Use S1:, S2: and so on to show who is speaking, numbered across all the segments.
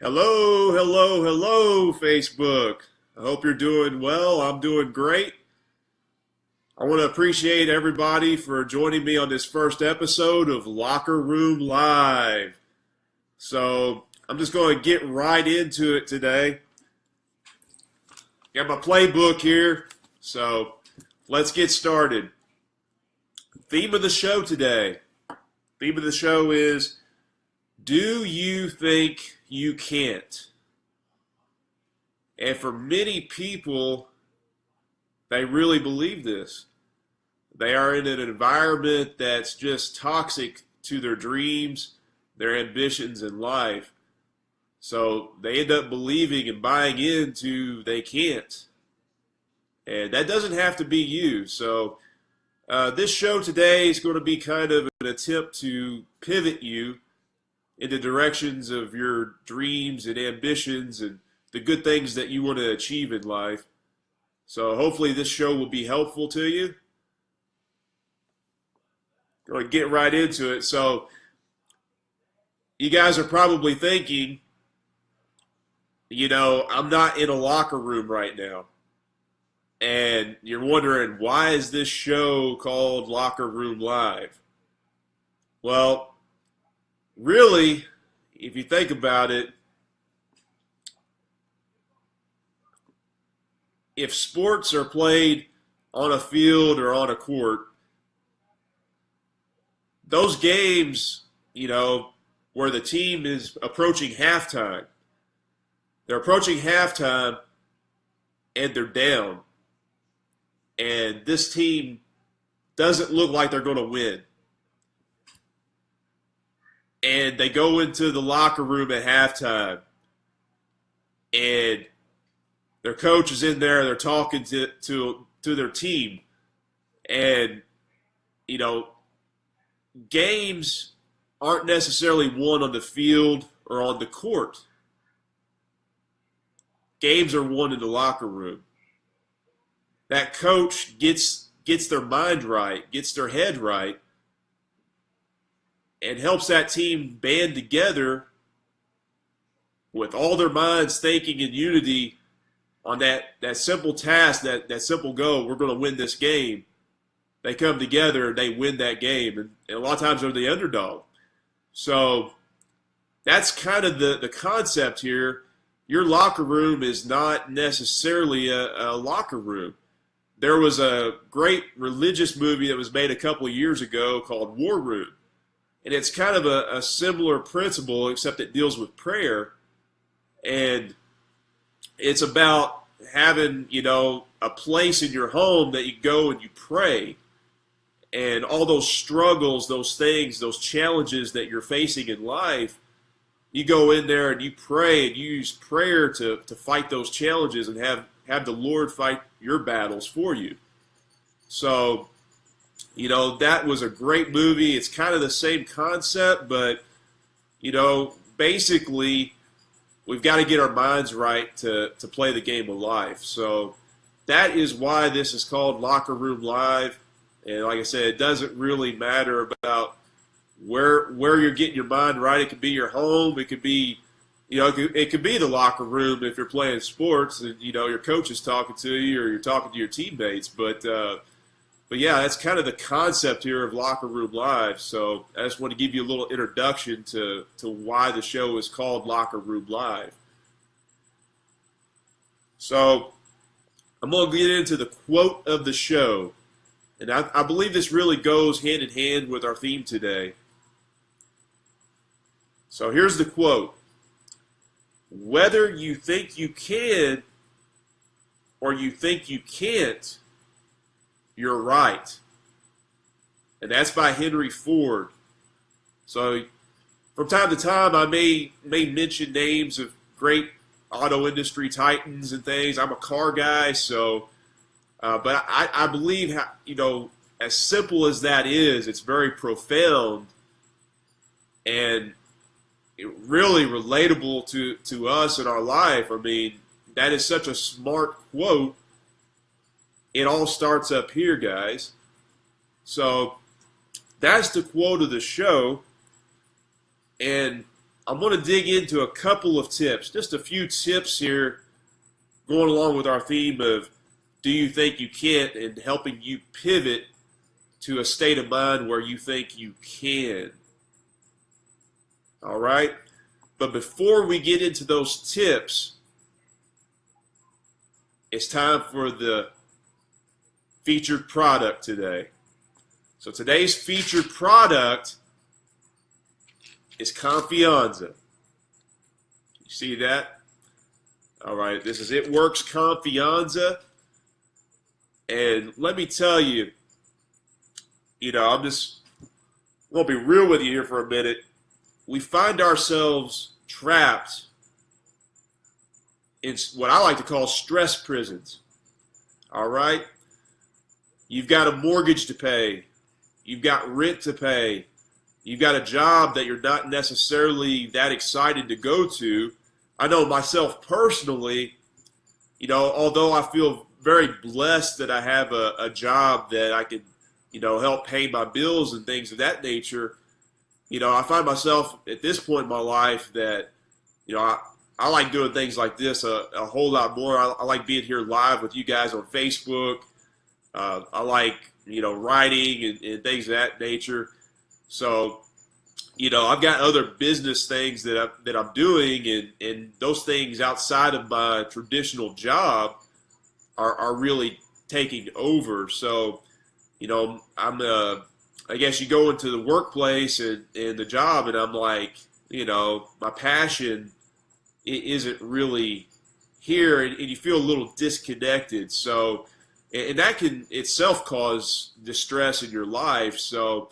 S1: Hello, hello, hello, Facebook. I hope you're doing well. I'm doing great. I want to appreciate everybody for joining me on this first episode of Locker Room Live. So I'm just going to get right into it today. Got my playbook here, so let's get started. Theme of the show today. Theme of the show is, do you think you can't? And for many people, they really believe this. They are in an environment that's just toxic to their dreams, their ambitions in life. So they end up believing and buying into they can't. And that doesn't have to be you. So this show today is going to be kind of an attempt to pivot you into directions of your dreams and ambitions and the good things that you want to achieve in life. So hopefully this show will be helpful to you. Going to get right into it. So you guys are probably thinking, I'm not in a locker room right now. And you're wondering, why is this show called Locker Room Live? Well, really, if you think about it, if sports are played on a field or on a court, those games, where the team is approaching halftime, they're approaching halftime and they're down. And this team doesn't look like they're going to win. And they go into the locker room at halftime, and their coach is in there. They're talking to their team, and games aren't necessarily won on the field or on the court. Games are won in the locker room. That coach gets their mind right, gets their head right, and helps that team band together with all their minds thinking in unity on that simple task, that simple goal. We're going to win this game. They come together and they win that game. And a lot of times they're the underdog. So that's kind of the concept here. Your locker room is not necessarily a locker room. There was a great religious movie that was made a couple of years ago called War Room. And it's kind of a similar principle, except it deals with prayer. And it's about having, a place in your home that you go and you pray. And all those struggles, those things, those challenges that you're facing in life, you go in there and you pray and you use prayer to fight those challenges and have the Lord fight your battles for you. So, that was a great movie. It's kind of the same concept, but, basically, we've got to get our minds right to play the game of life. So that is why this is called Locker Room Live. And like I said, it doesn't really matter about where you're getting your mind right. It could be your home. It could be, it could be the locker room if you're playing sports and, your coach is talking to you or you're talking to your teammates. But yeah, that's kind of the concept here of Locker Room Live. So I just want to give you a little introduction to why the show is called Locker Room Live. So I'm going to get into the quote of the show. And I believe this really goes hand in hand with our theme today. So here's the quote. Whether you think you can or you think you can't, you're right. And that's by Henry Ford. So from time to time, I may mention names of great auto industry titans and things. I'm a car guy, so but I believe, as simple as that is, it's very profound and really relatable to us in our life. I mean, that is such a smart quote. It all starts up here, guys. So that's the quote of the show. And I'm going to dig into a couple of tips, just a few tips here, going along with our theme of do you think you can't, and helping you pivot to a state of mind where you think you can. All right? But before we get into those tips, it's time for the featured product today. So today's featured product is Confianza. You see that? All right, this is It Works Confianza. And let me tell you, I'm just going to be real with you here for a minute. We find ourselves trapped in what I like to call stress prisons. All right? You've got a mortgage to pay. You've got rent to pay. You've got a job that you're not necessarily that excited to go to. I know myself personally, although I feel very blessed that I have a job that I can, help pay my bills and things of that nature, I find myself at this point in my life that, I like doing things like this a whole lot more. I like being here live with you guys on Facebook. I like, writing and things of that nature. So, I've got other business things that I'm doing, and those things outside of my traditional job are really taking over. So, I guess you go into the workplace and the job, and I'm like, my passion isn't really here, and you feel a little disconnected. So, and that can itself cause distress in your life. So,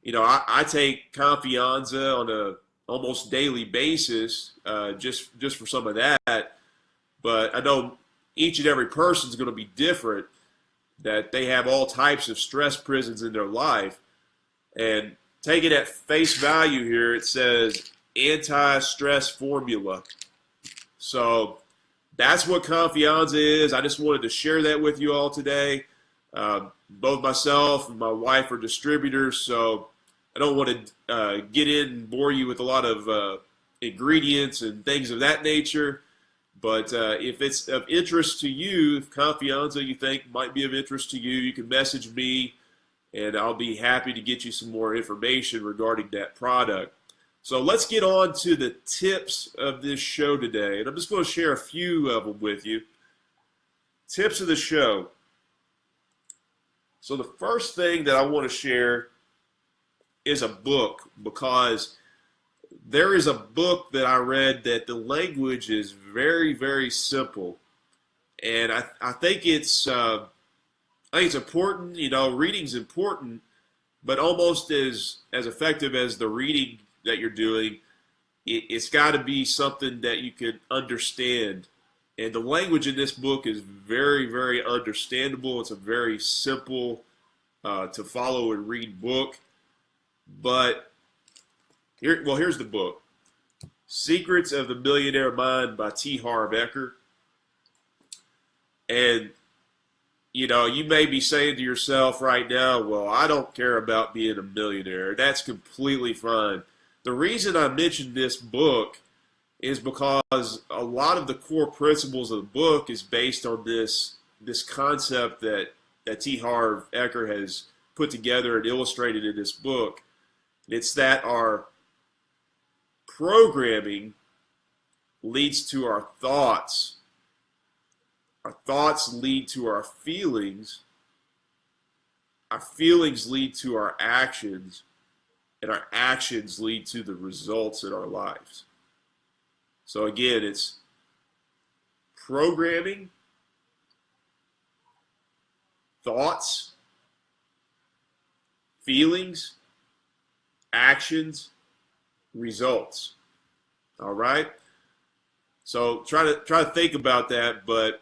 S1: I take Confianza on a almost daily basis, just for some of that. But I know each and every person is going to be different, that they have all types of stress prisons in their life. And take it at face value here, it says anti-stress formula. So that's what Confianza is. I just wanted to share that with you all today. Both myself and my wife are distributors, so I don't want to get in and bore you with a lot of ingredients and things of that nature. But if it's of interest to you, if Confianza you think might be of interest to you, you can message me, and I'll be happy to get you some more information regarding that product. So let's get on to the tips of this show today. And I'm just going to share a few of them with you. Tips of the show. So the first thing that I want to share is a book, because there is a book that I read that the language is very, very simple. And I think it's important. Reading's important, but almost as effective as the reading that you're doing, it's got to be something that you can understand. And the language in this book is very, very understandable. It's a very simple to follow and read book. But here's the book. Secrets of the Millionaire Mind by Harv Eker. And you may be saying to yourself right now, well, I don't care about being a millionaire. That's completely fine. The reason I mentioned this book is because a lot of the core principles of the book is based on this concept that Harv Eker has put together and illustrated in this book. It's that our programming leads to our thoughts. Our thoughts lead to our feelings. Our feelings lead to our actions. And our actions lead to the results in our lives. So again, it's programming, thoughts, feelings, actions, results. All right? So try to think about that, but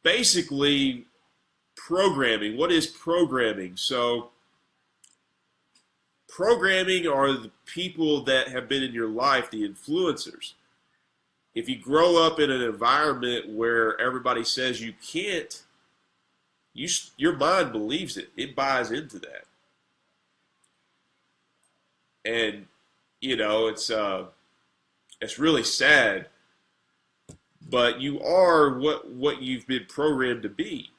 S1: basically programming, what is programming? So programming are the people that have been in your life, the influencers. If you grow up in an environment where everybody says you can't, your mind believes it. It buys into that. And, it's it's really sad, but you are what you've been programmed to be.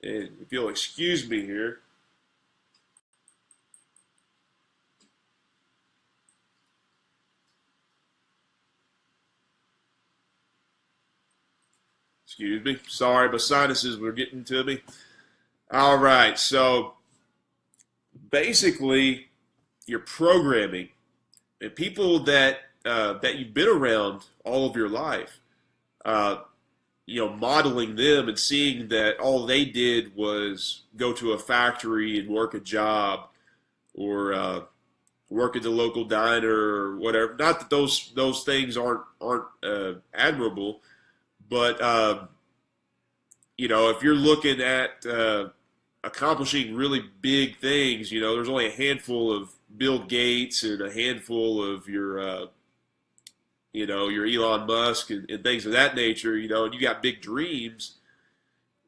S1: And if you'll excuse me here, excuse me, sorry, my sinuses were getting to me. All right, so basically, your programming and people that you've been around all of your life, uh, modeling them and seeing that all they did was go to a factory and work a job or work at the local diner or whatever. Not that those things aren't admirable, but if you're looking at accomplishing really big things, there's only a handful of Bill Gates and a handful of your Elon Musk and things of that nature, and you got big dreams.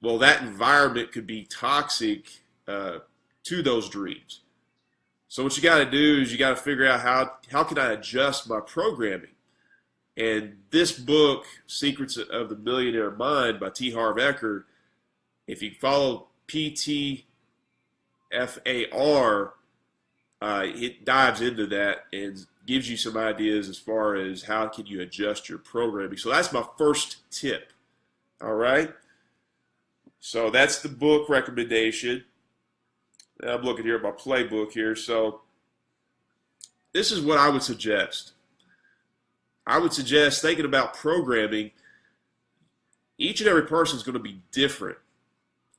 S1: Well, that environment could be toxic to those dreams. So what you got to do is you got to figure out how can I adjust my programming. And this book, Secrets of the Millionaire Mind by Harv Eker, if you follow PTFAR, it dives into that and gives you some ideas as far as how can you adjust your programming. So that's my first tip. All right. So that's the book recommendation. I'm looking here at my playbook here. So this is what I would suggest. I would suggest thinking about programming. Each and every person is going to be different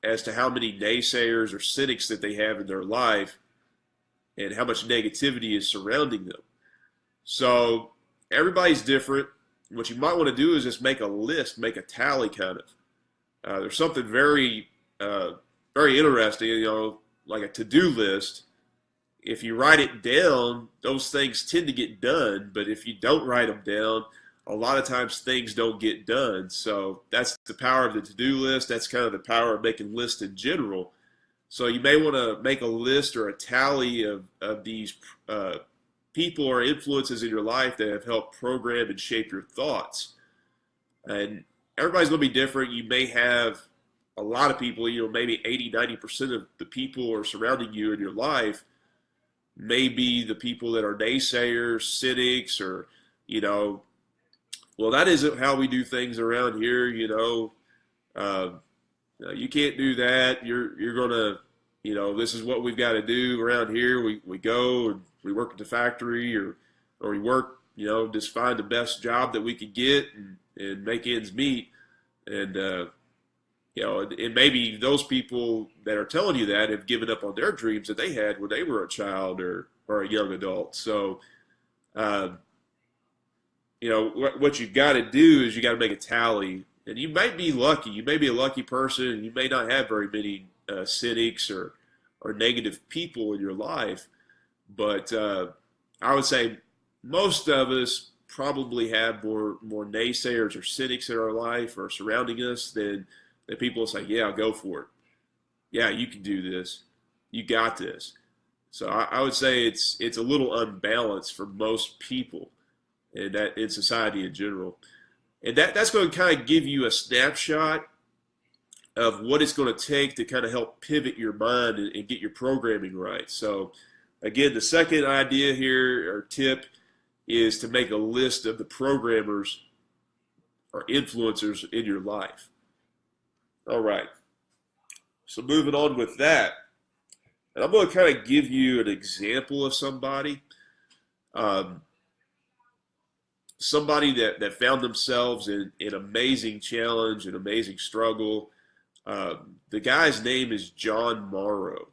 S1: as to how many naysayers or cynics that they have in their life and how much negativity is surrounding them. So everybody's different. What you might want to do is just make a list, make a tally kind of. There's something very, very interesting, like a to-do list. If you write it down, those things tend to get done. But if you don't write them down, a lot of times things don't get done. So that's the power of the to-do list. That's kind of the power of making lists in general. So you may want to make a list or a tally of these people or influences in your life that have helped program and shape your thoughts. And everybody's going to be different. You may have a lot of people, maybe 80, 90% of the people who are surrounding you in your life may be the people that are naysayers, cynics, or, well, that isn't how we do things around here, you can't do that. You're going to, this is what we've got to do around here. We go and we work at the factory or we work, just find the best job that we could get and make ends meet. And, and maybe those people that are telling you that have given up on their dreams that they had when they were a child or a young adult. So, what you've got to do is you got to make a tally. And you might be lucky. You may be a lucky person, and you may not have very many cynics or negative people in your life. But I would say most of us probably have more naysayers or cynics in our life or surrounding us than people say, yeah, go for it. Yeah, you can do this. You got this. So I would say it's a little unbalanced for most people and that in society in general. And that's going to kind of give you a snapshot of what it's going to take to kind of help pivot your mind and get your programming right. So again, the second idea here or tip is to make a list of the programmers or influencers in your life. All right. So moving on with that, and I'm going to kind of give you an example of somebody. Somebody that found themselves in an amazing challenge, an amazing struggle. The guy's name is John Morrow.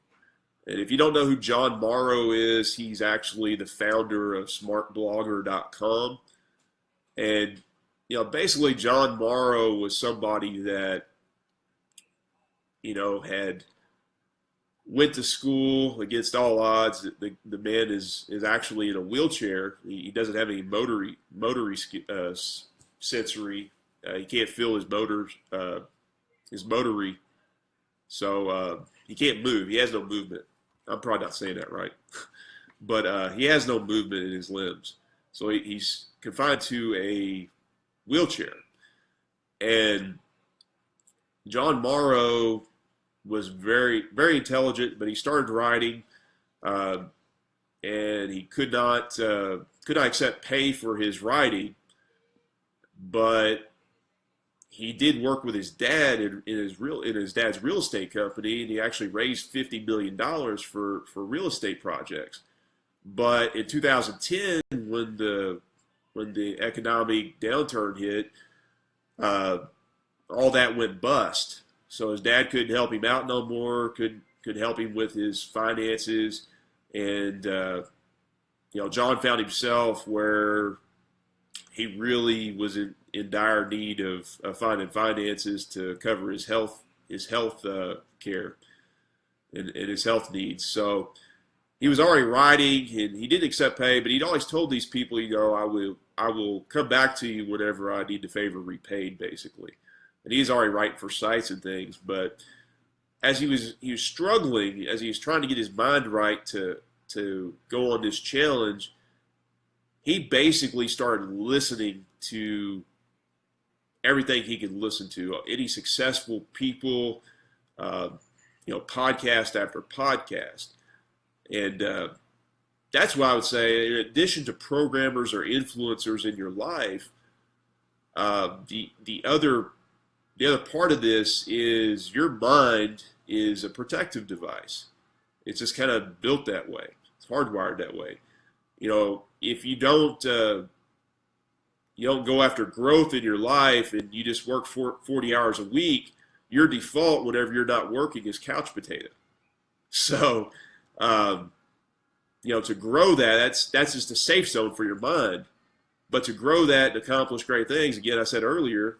S1: And if you don't know who John Morrow is, he's actually the founder of smartblogger.com. And, basically John Morrow was somebody that, had went to school against all odds. The man is actually in a wheelchair. He doesn't have any motory sensory. He can't feel his motory. So he can't move. He has no movement. I'm probably not saying that right. But he has no movement in his limbs. So he's confined to a wheelchair. And John Morrow was very, very intelligent, but he started writing, uh, and he could not accept pay for his writing, but he did work with his dad in his dad's real estate company, and he actually raised $50 million for real estate projects. But in 2010, when the economic downturn hit, uh, all that went bust. So his dad couldn't help him out no more. Could help him with his finances, and John found himself where he really was in dire need of finding finances to cover his health care and his health needs. So he was already writing, and he didn't accept pay, but he'd always told these people, I will come back to you whenever I need the favor repaid, basically. And he's already writing for sites and things, but as he was struggling, as he was trying to get his mind right to go on this challenge, he basically started listening to everything he could listen to, any successful people, podcast after podcast. And that's why I would say, in addition to programmers or influencers in your life, the other part of this is your mind is a protective device. It's just kind of built that way. It's hardwired that way. If you don't go after growth in your life and you just work 40 hours a week, your default whenever you're not working is couch potato. So, to grow that's just a safe zone for your mind. But to grow that and accomplish great things, again, I said earlier,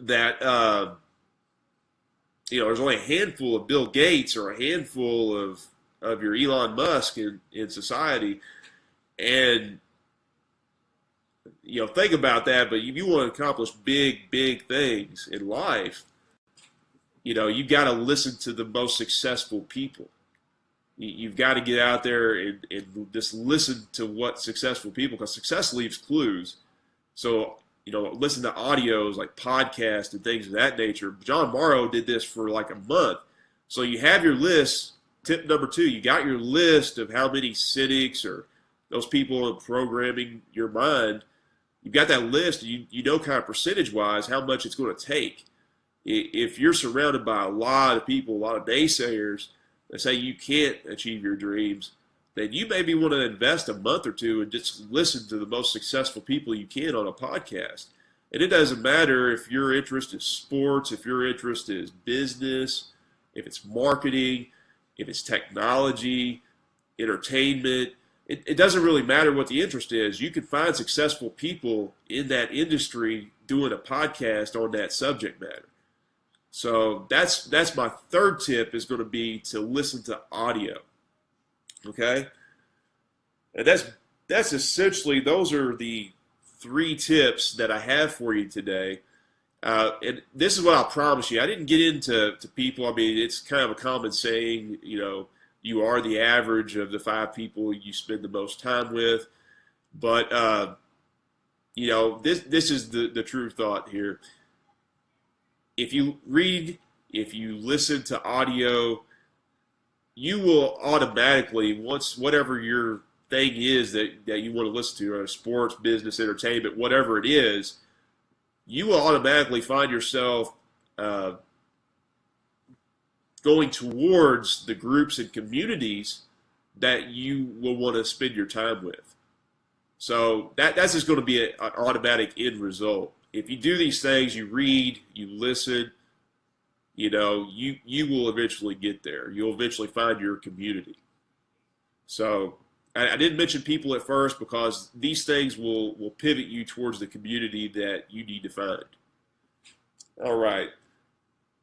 S1: that there's only a handful of Bill Gates or a handful of your Elon Musk in society, and think about that. But if you want to accomplish big things in life, you've got to listen to the most successful people. You've got to get out there and just listen to what successful people, because success leaves clues. So, listen to audios like podcasts and things of that nature. John Morrow did this for like a month. So you have your list. Tip number 2, you got your list of how many cynics or those people programming your mind. You've got that list. You know kind of percentage-wise how much it's going to take. If you're surrounded by a lot of people, a lot of naysayers that say you can't achieve your dreams, then you maybe want to invest a month or two and just listen to the most successful people you can on a podcast. And it doesn't matter if your interest is sports, if your interest is business, if it's marketing, if it's technology, entertainment. It doesn't really matter what the interest is. You can find successful people in that industry doing a podcast on that subject matter. So that's my third tip, is going to be to listen to audio. Okay, and that's essentially, those are the 3 tips that I have for you today. And this is what I'll promise you. I didn't get into people. I mean, it's kind of a common saying, you are the average of the 5 people you spend the most time with. But this is the true thought here. If you read, if you listen to audio, you will automatically, once whatever your thing is that you want to listen to, or sports, business, entertainment, whatever it is, you will automatically find yourself going towards the groups and communities that you will want to spend your time with. So that's just going to be an automatic end result. If you do these things, you read, you listen, you will eventually get there. You'll eventually find your community. So I didn't mention people at first, because these things will pivot you towards the community that you need to find. All right.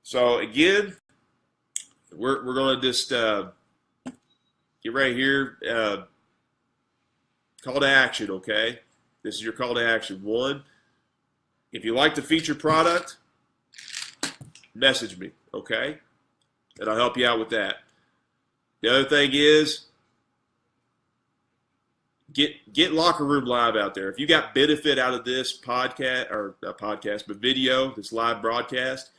S1: So again, we're going to just get right here. Call to action, okay? This is your call to action. 1, if you like the featured product, message me, okay? and I'll help you out with that. The other thing is, get Locker Room Live out there. If you got benefit out of this podcast, or not podcast, but video, this live broadcast,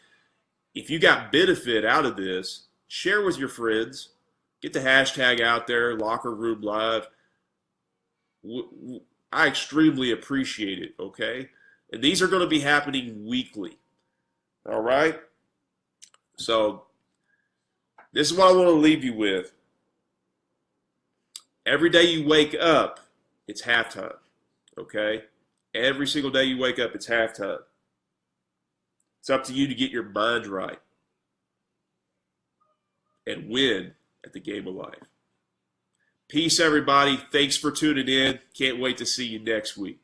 S1: if you got benefit out of this, share with your friends. Get the hashtag out there, Locker Room Live. I extremely appreciate it, okay? And these are going to be happening weekly, all right? So this is what I want to leave you with. Every day you wake up, it's halftime, okay? Every single day you wake up, it's halftime. It's up to you to get your mind right and win at the game of life. Peace, everybody. Thanks for tuning in. Can't wait to see you next week.